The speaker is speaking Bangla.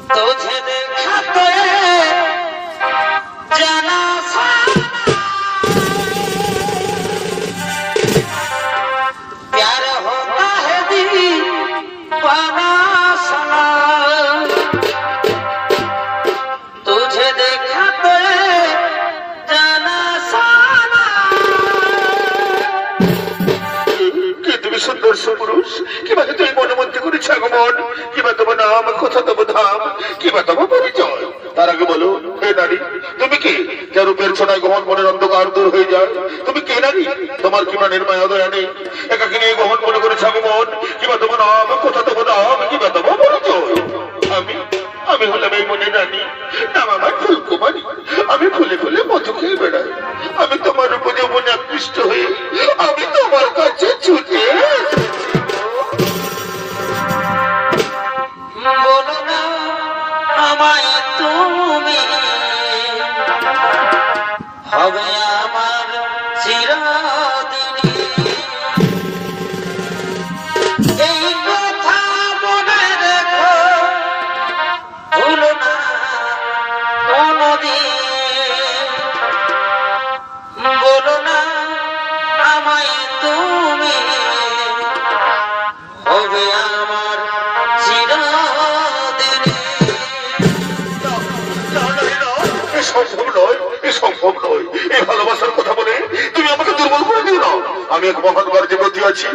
तुझे देखा तो जाना प्यार होता है दीवाना सना तुझे देखा तो जाना साना তুমি সুন্দর সুপুরুষ কিবা তুই মনোমন্ত্রী করেছ আগমন কিবা তোমার নাম কথা তোমার ধাম কিবা তোমার পরিচয় তার আগে বলো হে নারী তুমি কি যে রূপের ছোটায় গহন মনের অন্ধকার দূর হয়ে যায় তুমি কে নারী তোমার কি প্রাণের মায়া দয়া নেই একাকে নিয়ে গহন মনে করেছ আগমন কিবা তোমার নাম কথা তোমার ধাম কিবা তোমার পরিচয় আমি আমি হলাম এই মনে রানী নাম আমার ফুলকুমারী আমি ফুলে ফুলে মধু খেয়ে বেড়াই আমি তোমার উপর যৌবনে আকৃষ্ট হয়ে আমি তোমার কাছে ছুটে বলো না আমায় তুমি হবে আমার চিরদিনী এই কথা মনে রেখো ভুলো না কোনদিন বলো না আমায় তুমি হবে আমার সম্ভব নয় এ সম্ভব নয় এই ভালোবাসার কথা বলে তুমি আমাকে দুর্বল করে দিও না আমি এক মহান কার্যে ব্রতী আছি